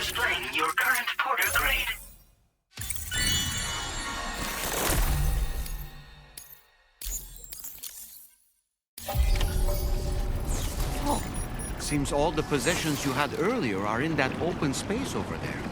displaying your current porter grade. Seems all the possessions you had earlier are in that open space over there.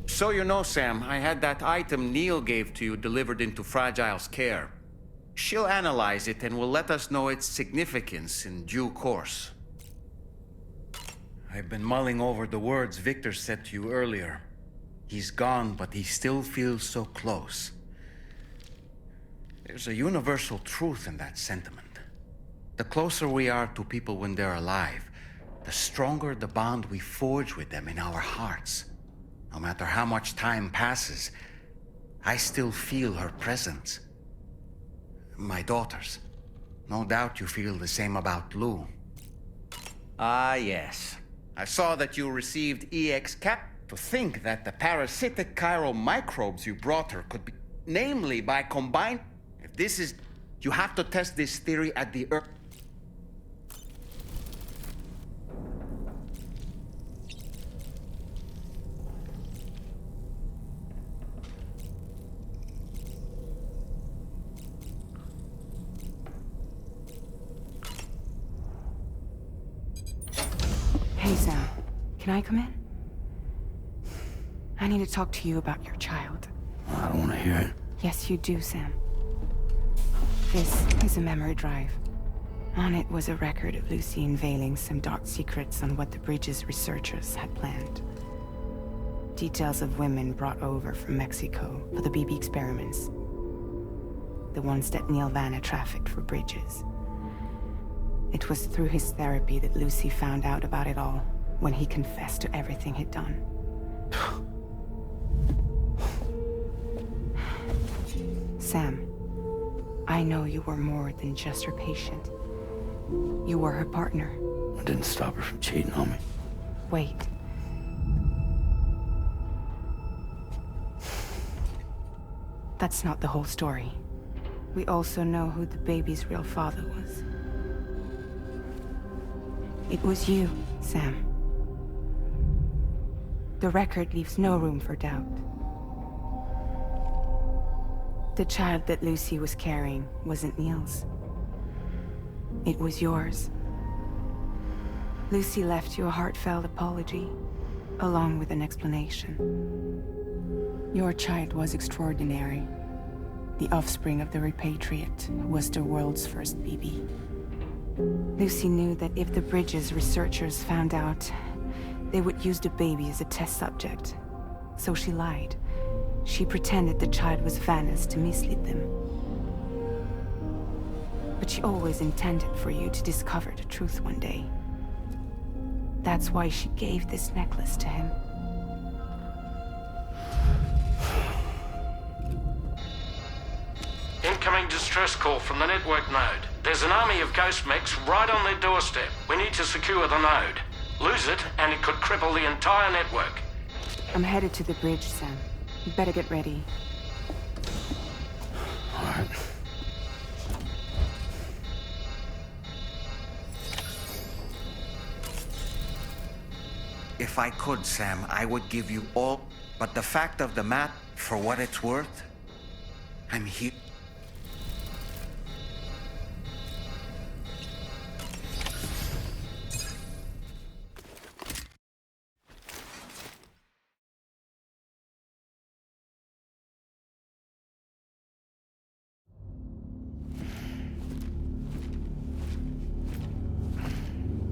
So you know, Sam, I had that item Neil gave to you delivered into Fragile's care. She'll analyze it and will let us know its significance in due course. I've been mulling over the words Victor said to you earlier. He's gone, but he still feels so close. There's a universal truth in that sentiment. The closer we are to people when they're alive, the stronger the bond we forge with them in our hearts. No matter how much time passes, I still feel her presence. My daughters. No doubt you feel the same about Lou. Ah, yes. I saw that you received EX Cap. To think that the parasitic chiral microbes you brought her could be... Namely, by combine... If this is... You have to test this theory at the Earth. Hey, Sam. Can I come in? I need to talk to you about your child. I don't want to hear it. Yes, you do, Sam. This is a memory drive. On it was a record of Lucy unveiling some dark secrets on what the Bridges researchers had planned. Details of women brought over from Mexico for the BB experiments. The ones that Neil Vanna trafficked for Bridges. It was through his therapy that Lucy found out about it all, when he confessed to everything he'd done. Sam, I know you were more than just her patient. You were her partner. I didn't stop her from cheating on me. Wait. That's not the whole story. We also know who the baby's real father was. It was you, Sam. The record leaves no room for doubt. The child that Lucy was carrying wasn't Neil's. It was yours. Lucy left you a heartfelt apology, along with an explanation. Your child was extraordinary. the offspring of the repatriate, who was the world's first BB. Lucy knew that if the Bridges researchers found out, they would use the baby as a test subject. So she lied. She pretended the child was Vanna's to mislead them. But she always intended for you to discover the truth one day. That's why she gave this necklace to him. Incoming distress call from the network node. There's an army of ghost mechs right on their doorstep. We need to secure the node. Lose it, and it could cripple the entire network. I'm headed to the bridge, Sam. You better get ready. All right. If I could, Sam, I would give you all, but the fact of the matter, for what it's worth, I'm here.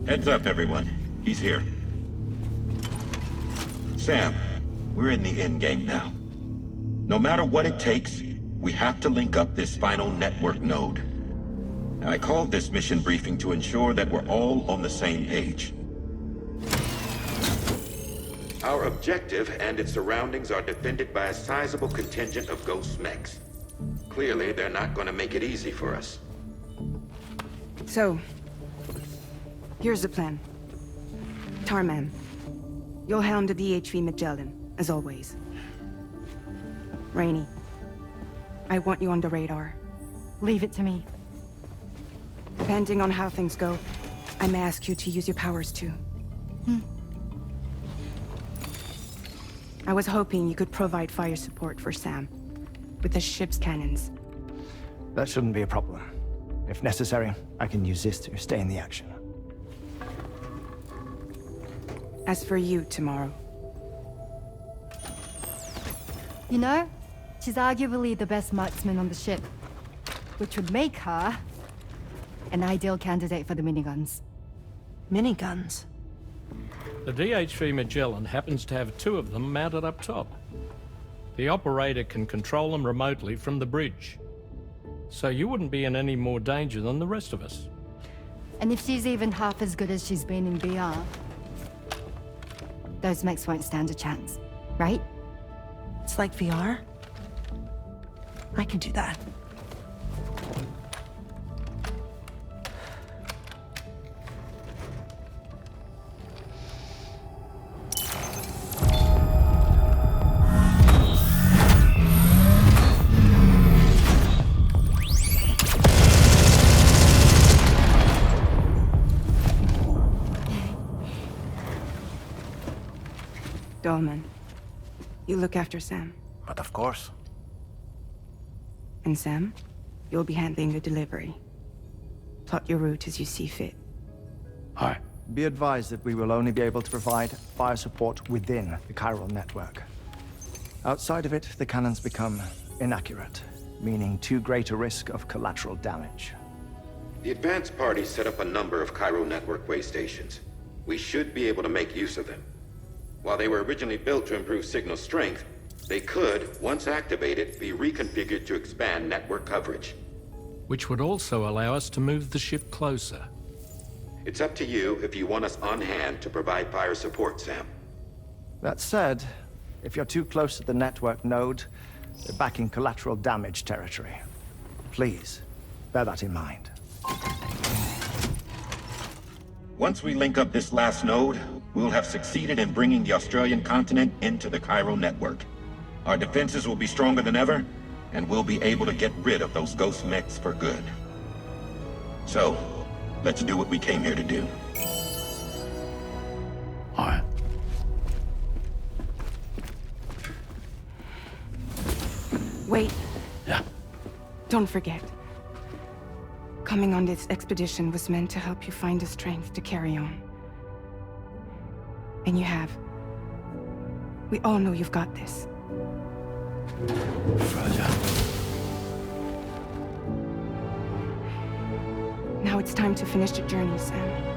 Heads up, everyone. He's here. Sam, we're in the endgame now. No matter what it takes, we have to link up this final network node. I called this mission briefing to ensure that we're all on the same page. Our objective and its surroundings are defended by a sizable contingent of ghost mechs. Clearly, they're not going to make it easy for us. So, here's the plan. Tarman, you'll helm the DHV Magellan, as always. Rainey, I want you on the radar. Leave it to me. Depending on how things go, I may ask you to use your powers too. I was hoping you could provide fire support for Sam, with the ship's cannons. That shouldn't be a problem. If necessary, I can use this to stay in the action. As for you, tomorrow. You know, she's arguably the best marksman on the ship, which would make her an ideal candidate for the miniguns. Miniguns? The DHV Magellan happens to have 2 of them mounted up top. The operator can control them remotely from the bridge. So you wouldn't be in any more danger than the rest of us. And if she's even half as good as she's been in BR, those mechs won't stand a chance, right? It's like VR? I can do that. Dolman, you look after Sam. But of course. And Sam, you'll be handling the delivery. Plot your route as you see fit. All right. Be advised that we will only be able to provide fire support within the chiral network. Outside of it, the cannons become inaccurate, meaning too great a risk of collateral damage. The advanced party set up a number of chiral network way stations. We should be able to make use of them. While they were originally built to improve signal strength, they could, once activated, be reconfigured to expand network coverage. Which would also allow us to move the ship closer. It's up to you if you want us on hand to provide fire support, Sam. That said, if you're too close to the network node, you're back in collateral damage territory. Please, bear that in mind. Once we link up this last node, we'll have succeeded in bringing the Australian continent into the chiral network. Our defenses will be stronger than ever, and we'll be able to get rid of those ghost mechs for good. So, let's do what we came here to do. All right. Wait, Yeah. don't forget. Coming on this expedition was meant to help you find the strength to carry on. And you have. We all know you've got this. Fragile. it's time to finish the journey, Sam.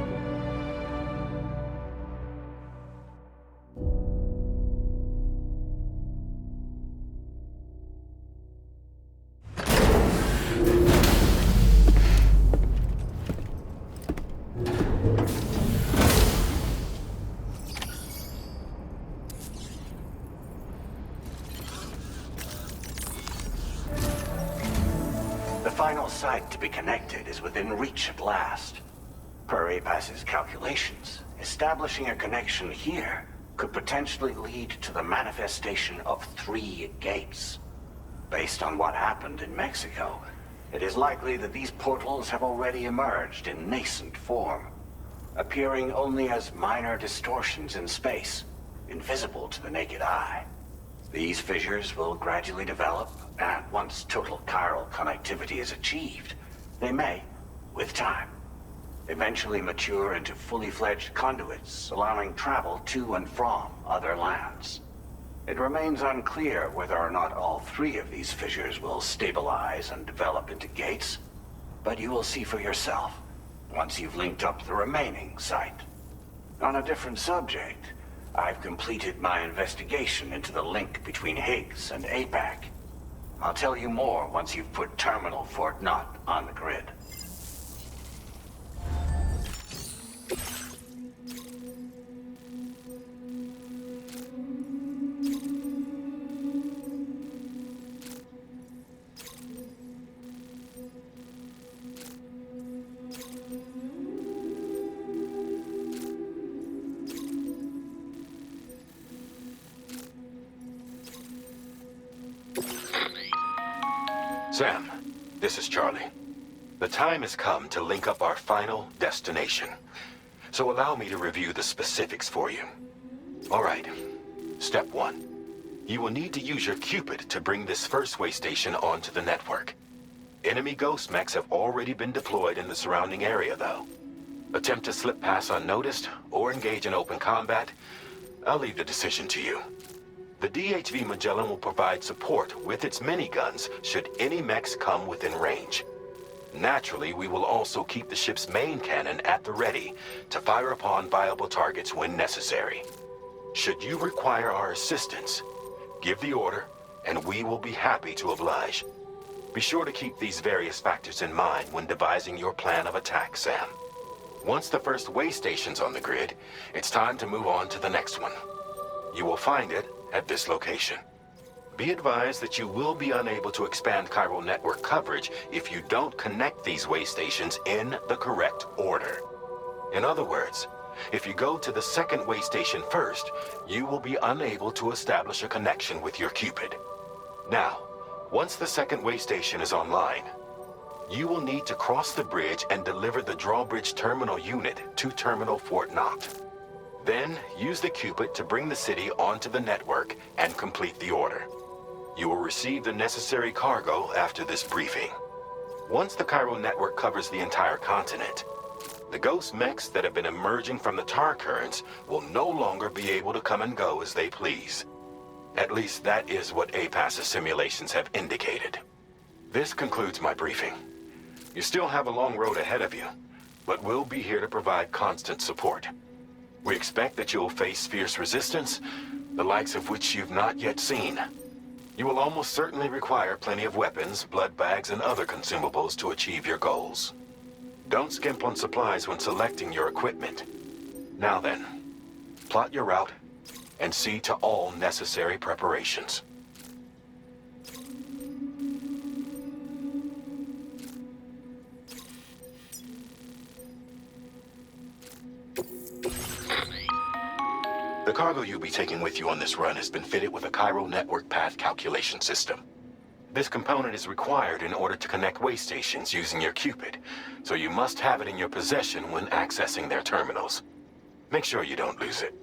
The final site to be connected is within reach at last. Per APAS's calculations, establishing a connection here could potentially lead to the manifestation of 3 gates. Based on what happened in Mexico, it is likely that these portals have already emerged in nascent form, appearing only as minor distortions in space, invisible to the naked eye. These fissures will gradually develop, and once total chiral connectivity is achieved, they may, with time, eventually mature into fully fledged conduits, allowing travel to and from other lands. It remains unclear whether or not all 3 of these fissures will stabilize and develop into gates, but you will see for yourself once you've linked up the remaining site. On a different subject, I've completed my investigation into the link between Higgs and APAC. I'll tell you more once you've put Terminal Fort Knott on the grid. Sam, this is Charlie. The time has come to link up our final destination. So allow me to review the specifics for you. All right. Step 1. You will need to use your Cupid to bring this first way station onto the network. Enemy ghost mechs have already been deployed in the surrounding area, though. Attempt to slip past unnoticed or engage in open combat, I'll leave the decision to you. The DHV Magellan will provide support with its miniguns should any mechs come within range. Naturally, we will also keep the ship's main cannon at the ready to fire upon viable targets when necessary. Should you require our assistance, give the order, and we will be happy to oblige. Be sure to keep these various factors in mind when devising your plan of attack, Sam. Once the first way station's on the grid, it's time to move on to the next one. You will find it at this location. Be advised that you will be unable to expand chiral network coverage if you don't connect these way stations in the correct order. In other words, if you go to the second way station first, you will be unable to establish a connection with your Cupid. Now, once the second way station is online, you will need to cross the bridge and deliver the drawbridge terminal unit to Terminal Fort Knott. Then, use the Cupid to bring the city onto the network and complete the order. You will receive the necessary cargo after this briefing. Once the chiral network covers the entire continent, the ghost mechs that have been emerging from the tar currents will no longer be able to come and go as they please. At least that is what APAS's simulations have indicated. This concludes my briefing. You still have a long road ahead of you, but we'll be here to provide constant support. We expect that you'll face fierce resistance, the likes of which you've not yet seen. You will almost certainly require plenty of weapons, blood bags, and other consumables to achieve your goals. Don't skimp on supplies when selecting your equipment. Now then, plot your route and see to all necessary preparations. The cargo you'll be taking with you on this run has been fitted with a chiral network path calculation system. This component is required in order to connect way stations using your Cupid, so you must have it in your possession when accessing their terminals. Make sure you don't lose it.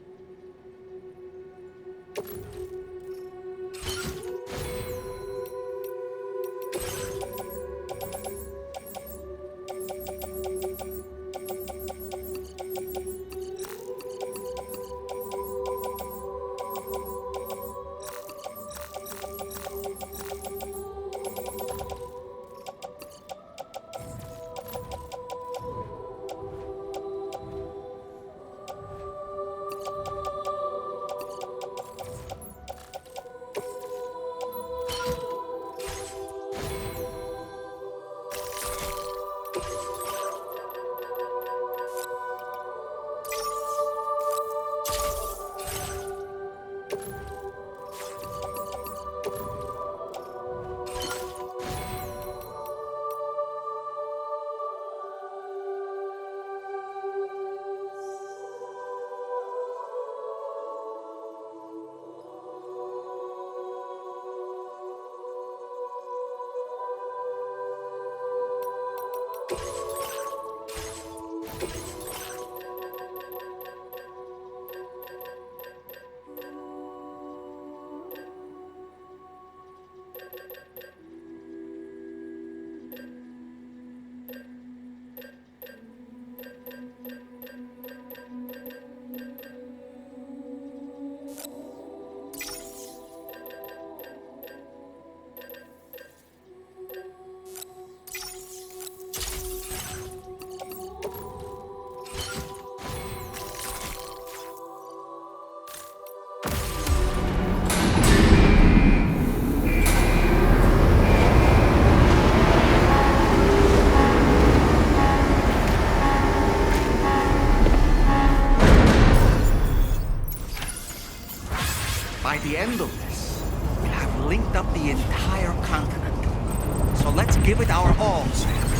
linked up the entire continent. So let's give it our all, Sam.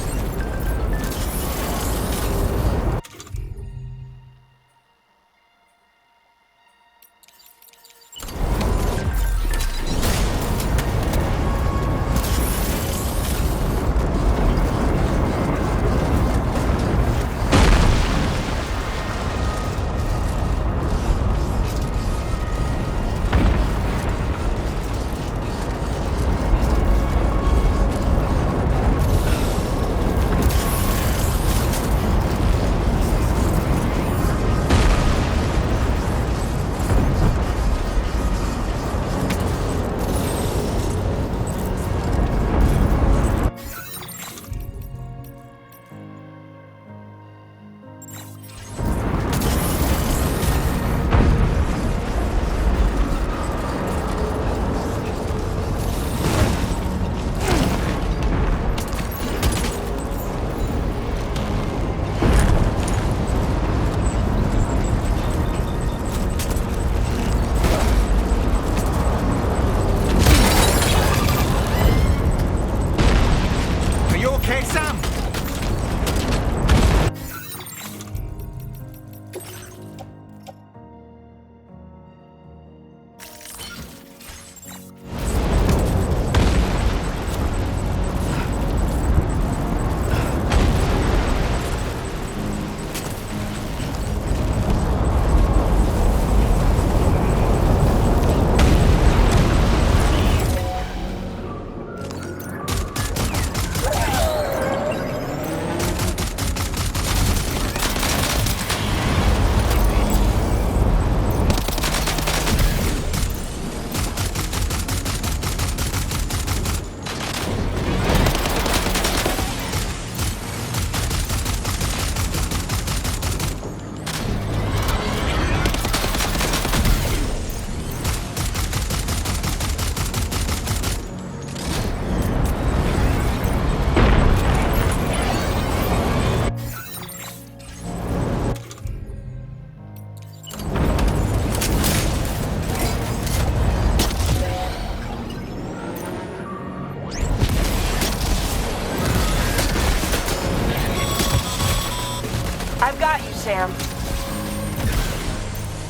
Sam.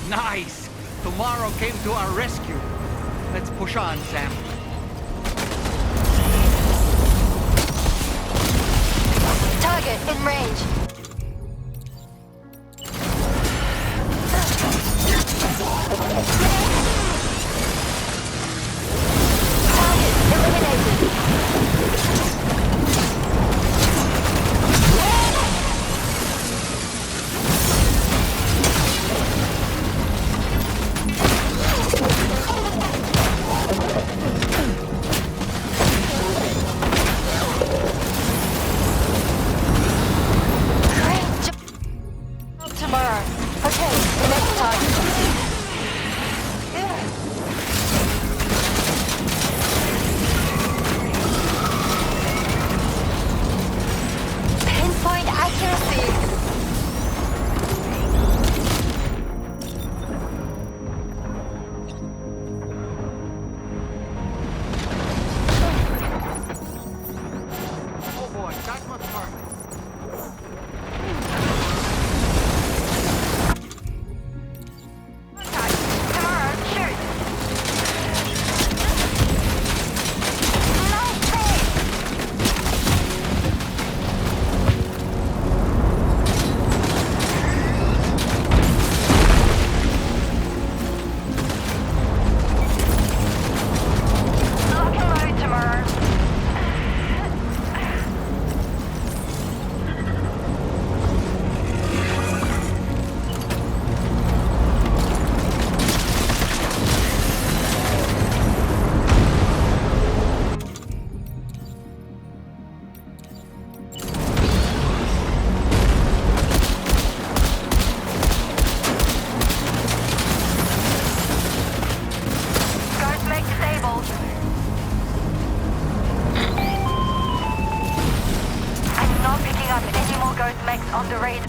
Nice! Tomorrow came to our rescue. Let's push on, Sam. Target in range. Target eliminated. On the radar.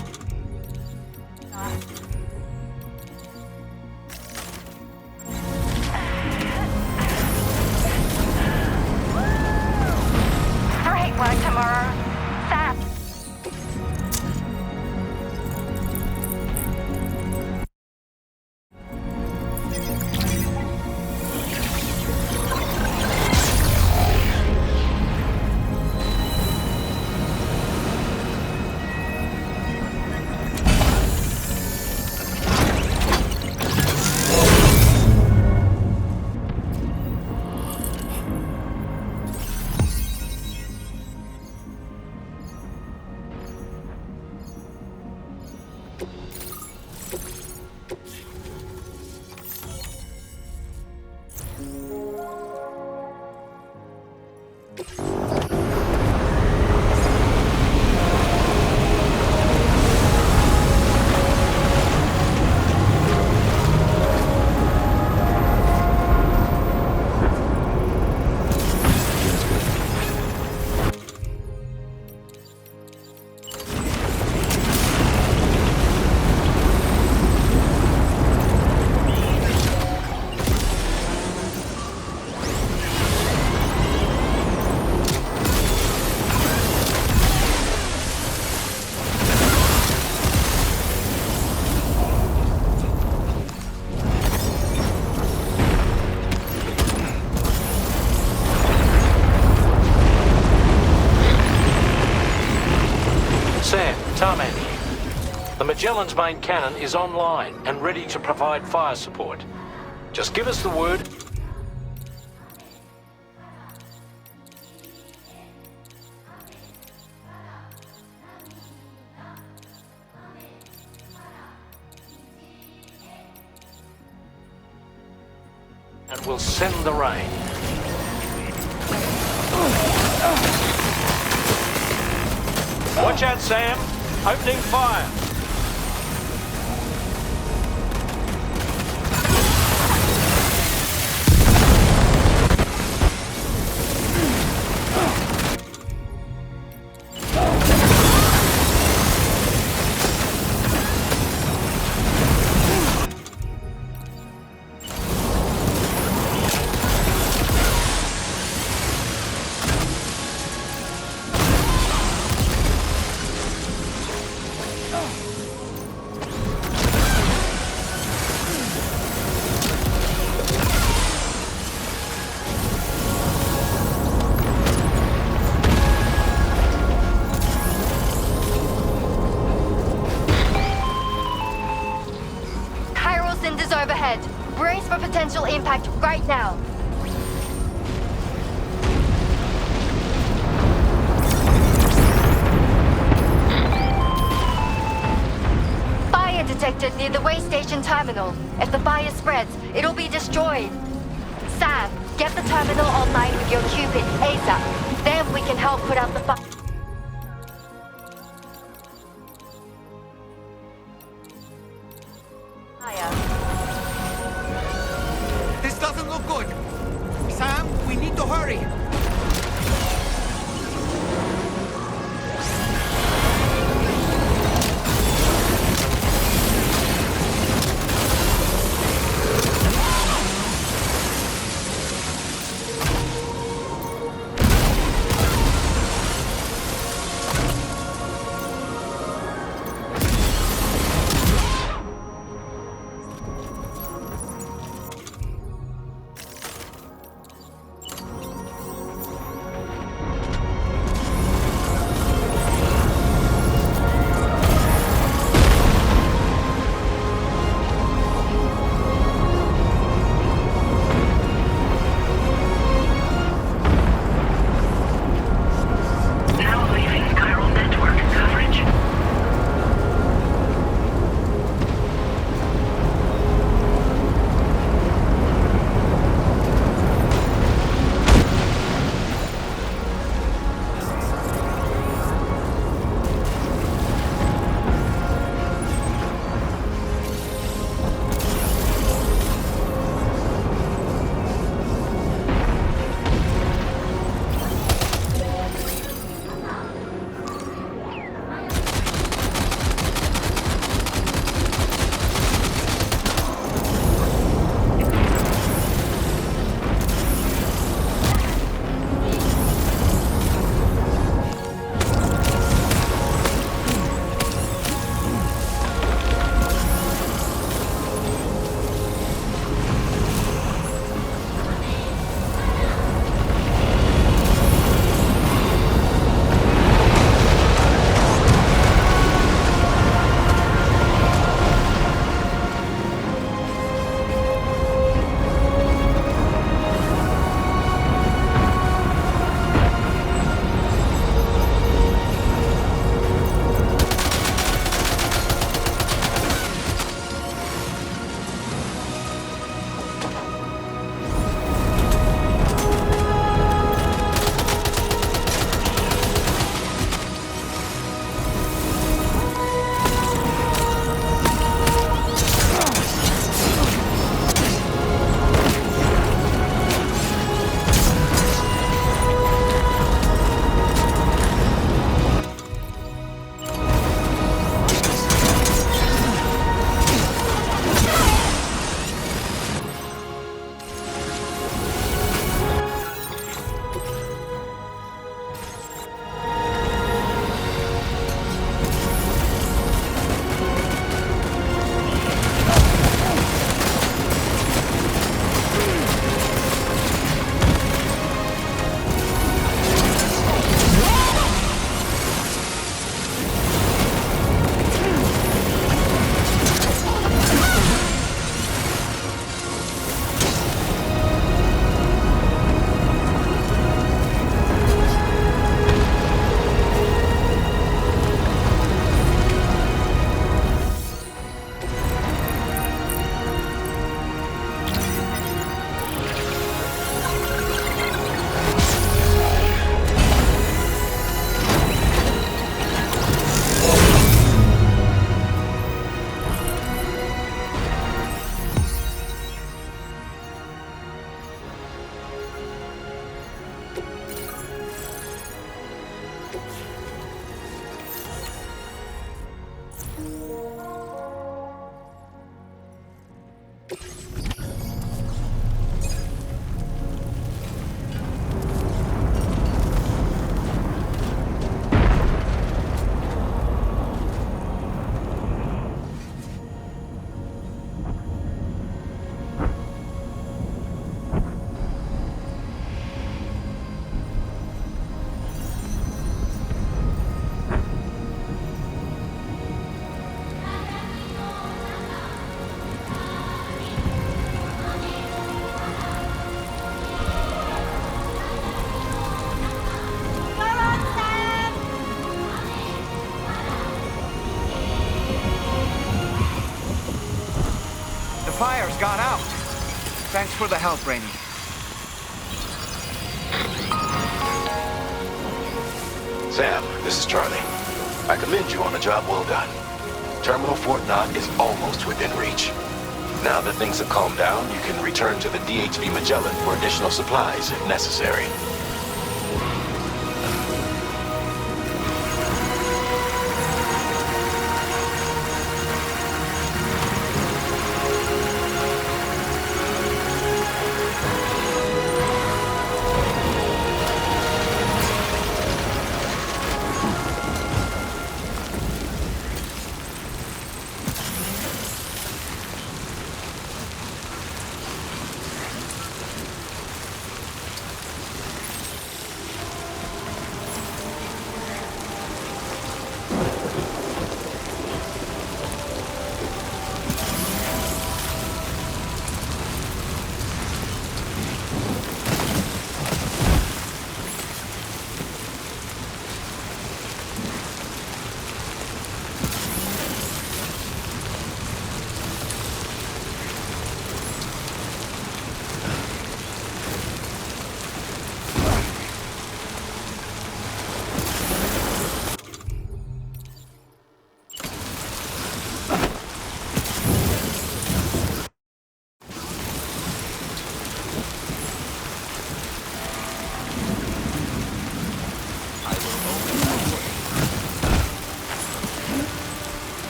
Tarman here. The Magellan's main cannon is online and ready to provide fire support. Just give us the word. And we'll send the rain. Watch out, Sam. Opening fire. Overhead. Brace for potential impact right now. Fire detected near the way station terminal. If the fire spreads, it'll be destroyed. Sam, get the terminal online with your Cupid ASAP. Then we can help put out the fire. This doesn't look good. Sam, we need to hurry. got out. Thanks for the help, Rainey. Sam, this is Charlie. I commend you on a job well done. Terminal Fort Knott is almost within reach. Now that things have calmed down, you can return to the DHV Magellan for additional supplies if necessary.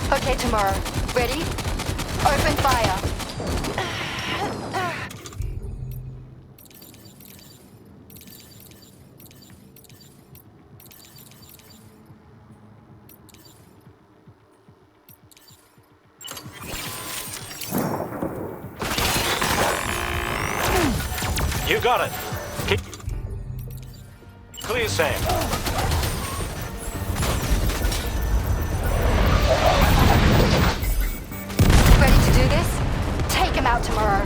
Okay, tomorrow. Ready? Open fire. You got it. Clear, Sam. Ready to do this? Take him out tomorrow.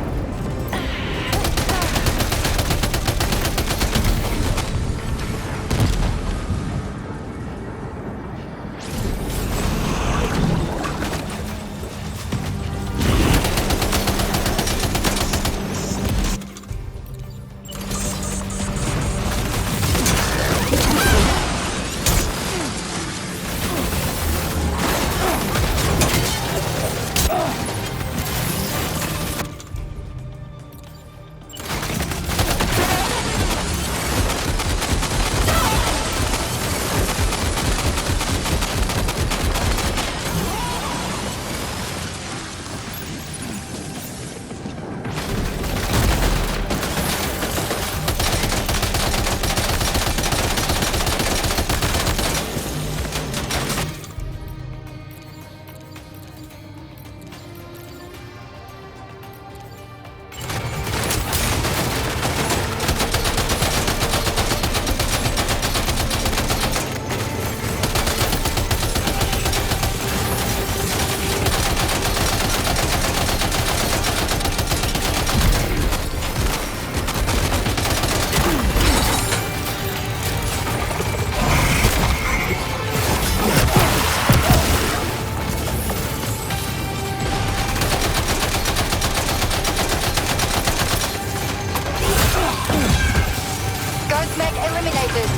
Eliminated.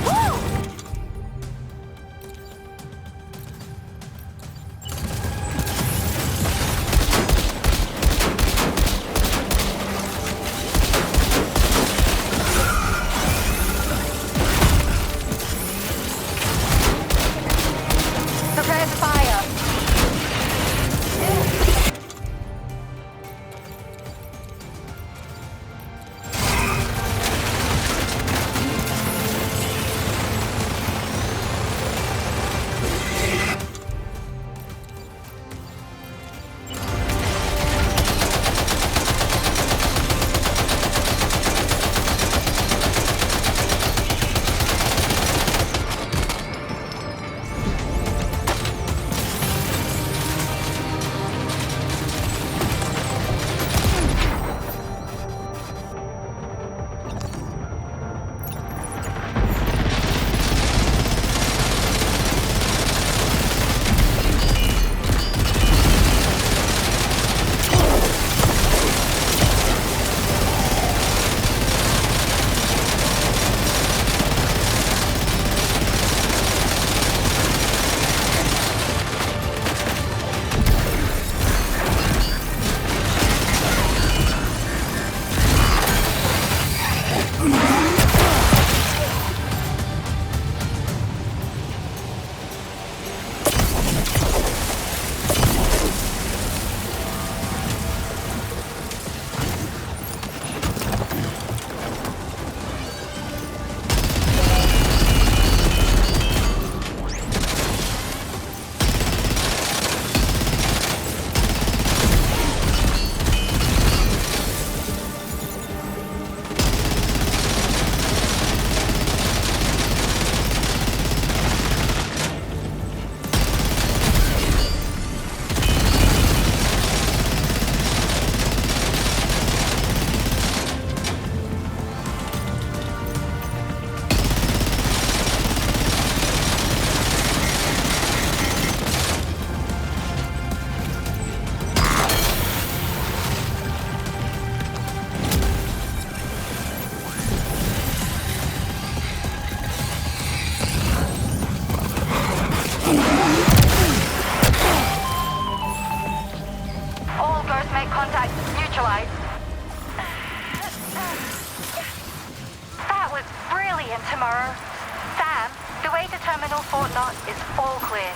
Woo! Prepare to fire. tomorrow. Sam, the way to Terminal Fort Knott is all clear.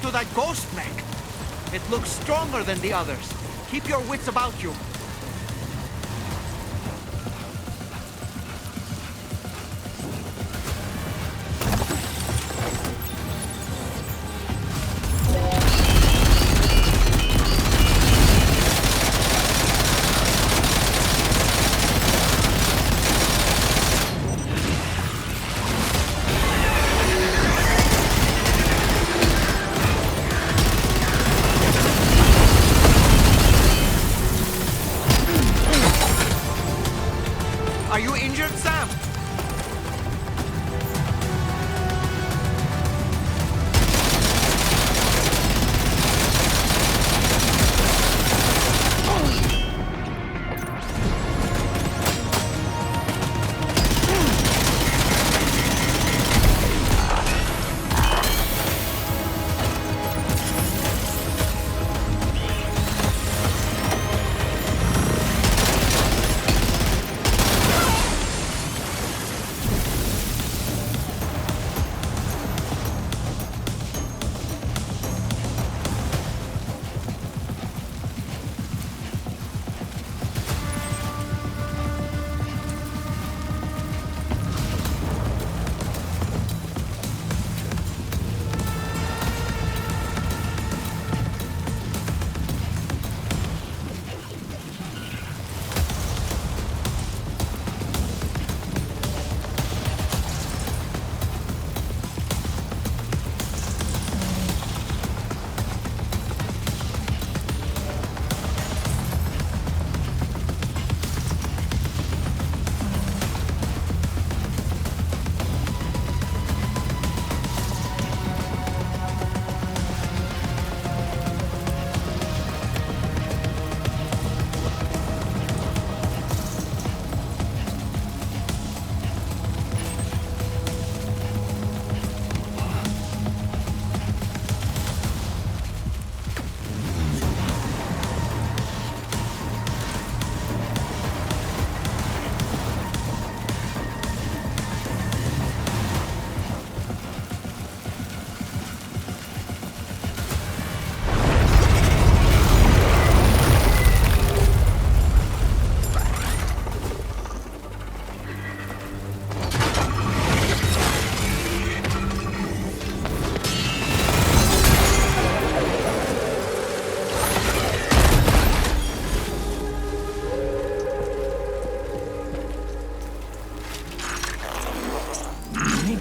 To that ghost mech. It looks stronger than the others. Keep your wits about you. Are you injured, Sam?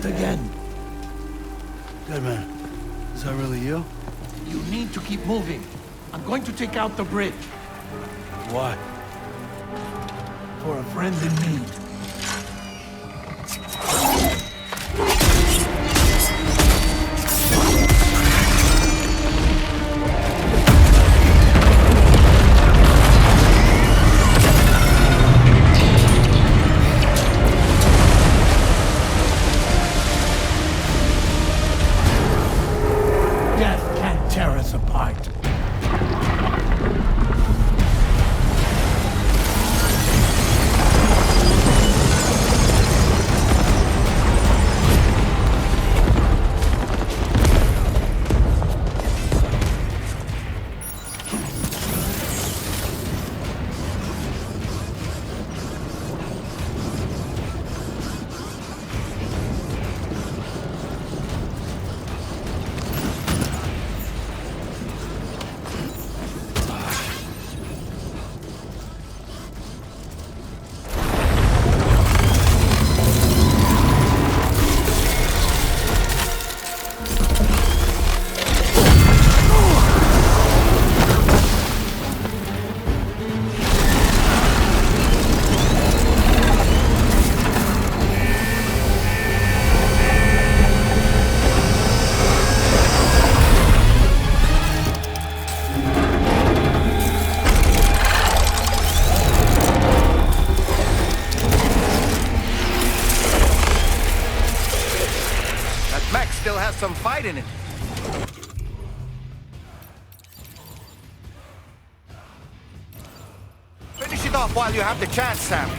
Again. Good man. Is that really you? You need to keep moving. I'm going to take out the bridge. Why? For a friend in need. some fight in it. Finish it off while you have the chance, Sam.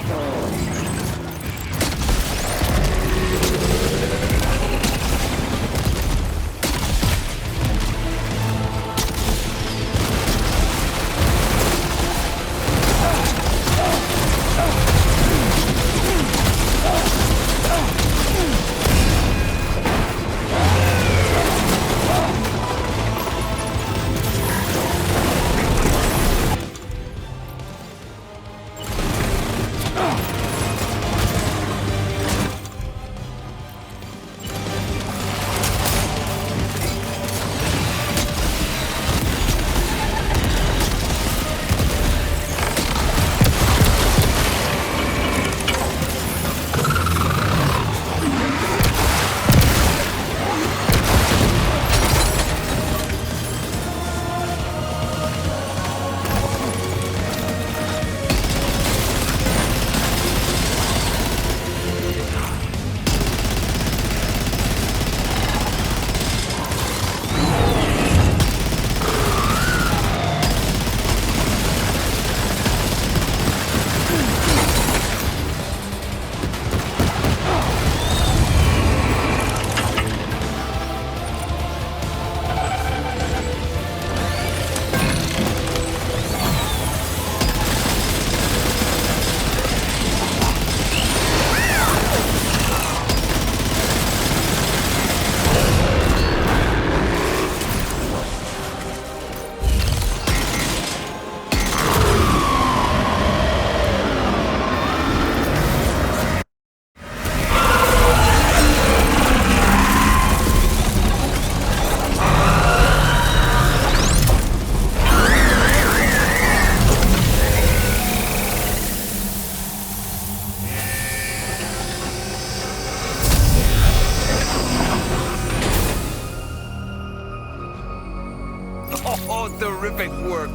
Oh, terrific work.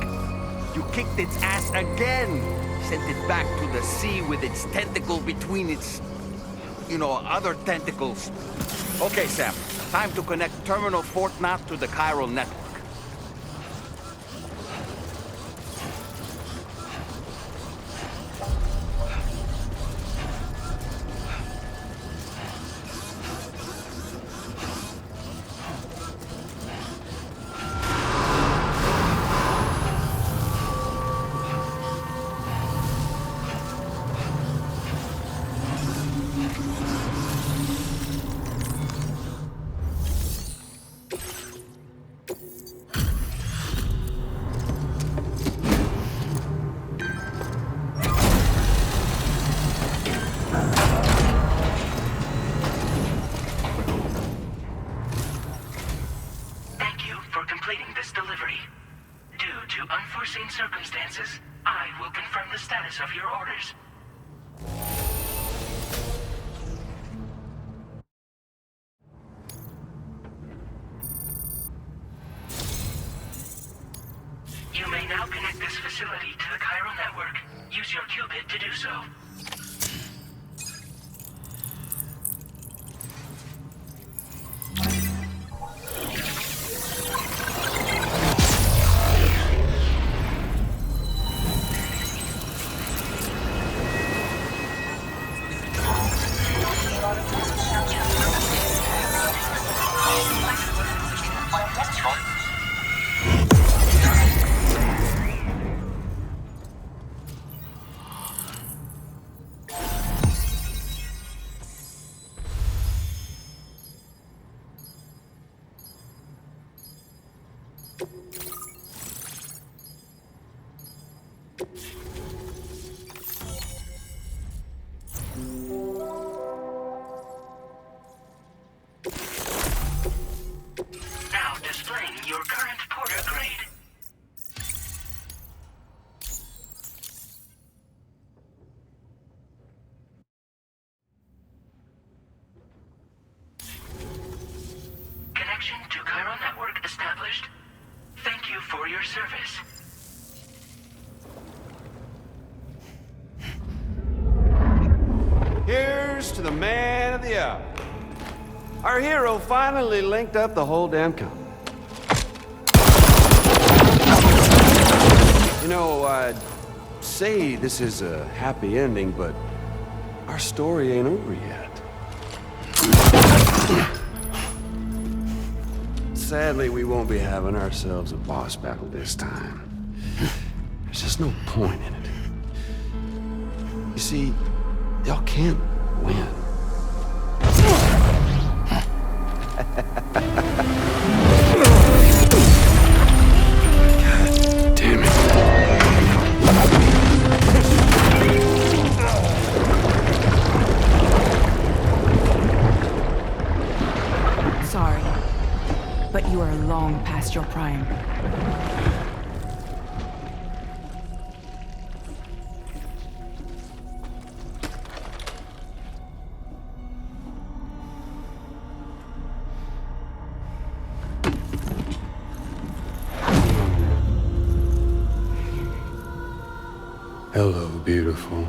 You kicked its ass again. Sent it back to the sea with its tentacle between its, other tentacles. Okay, Sam. Time to connect Terminal Fort Knot to the chiral network. Unforeseen circumstances, I will confirm the status of your orders. You may now connect this facility to the chiral network. Use your qubit to do so. Now displaying your current porter grade. Connection to chiral network established. Thank you for your service. Here's to the man of the hour. Our hero finally linked up the whole damn company. You know, I'd say this is a happy ending, but our story ain't over yet. Sadly, we won't be having ourselves a boss battle this time. There's just no point in it. You see, y'all can't win. God damn it. Sorry, but you are long past your prime. Hello, beautiful.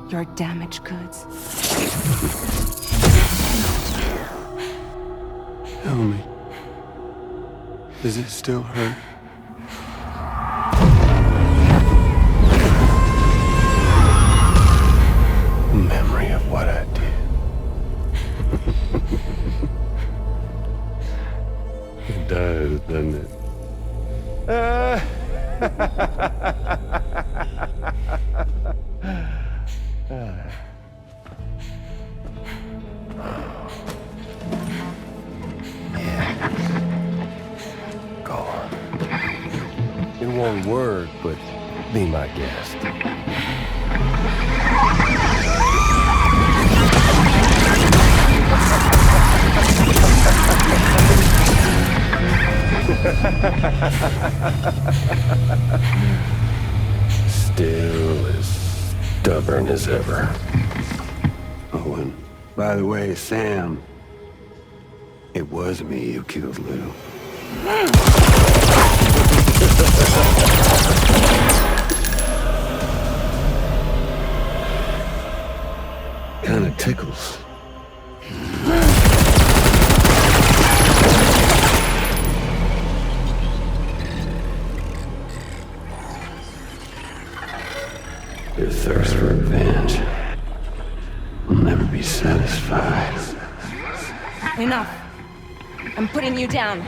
Your damaged goods. Tell me, does it still hurt? Memory of what I did. It does, doesn't it? In one word, but be my guest. Still as stubborn as ever. Oh, and by the way, Sam, it was me who killed Lou. Kinda tickles. Your thirst for revenge will never be satisfied. Enough. I'm putting you down.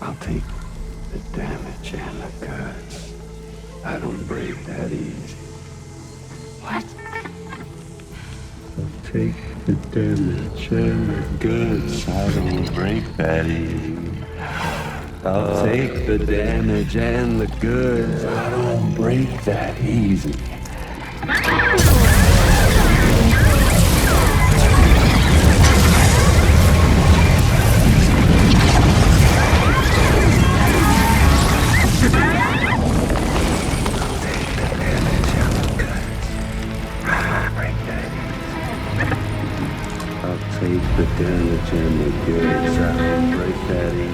I'll take the damage and the goods. I don't break that easy. What? I'll take the damage and the goods. I don't break that easy. I'll take the damage and the goods. I don't break that easy. Take the damage and the goods. I don't break that easy.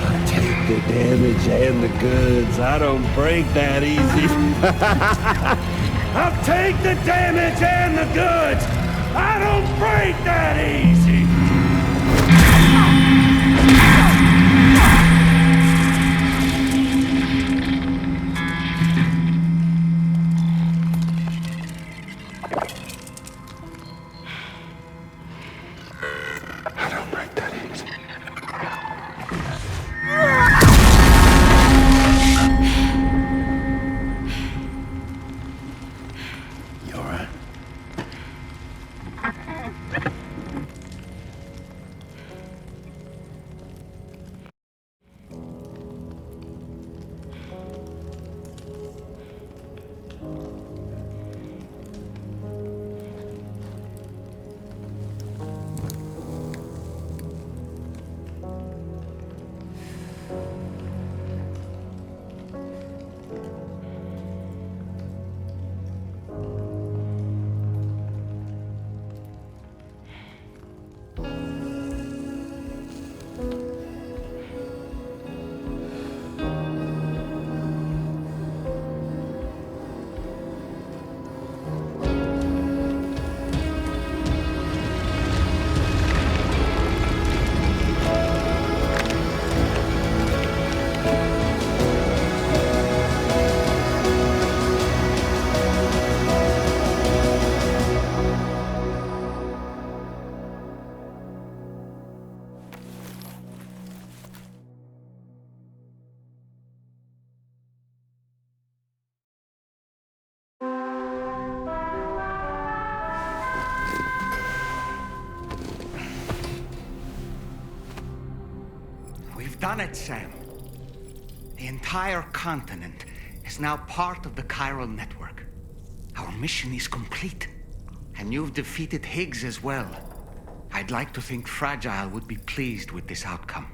I'll take the damage and the goods. I don't break that easy. I'll take the damage and the goods. I don't break that easy. done it, Sam. The entire continent is now part of the chiral network. Our mission is complete. And you've defeated Higgs as well. I'd like to think Fragile would be pleased with this outcome.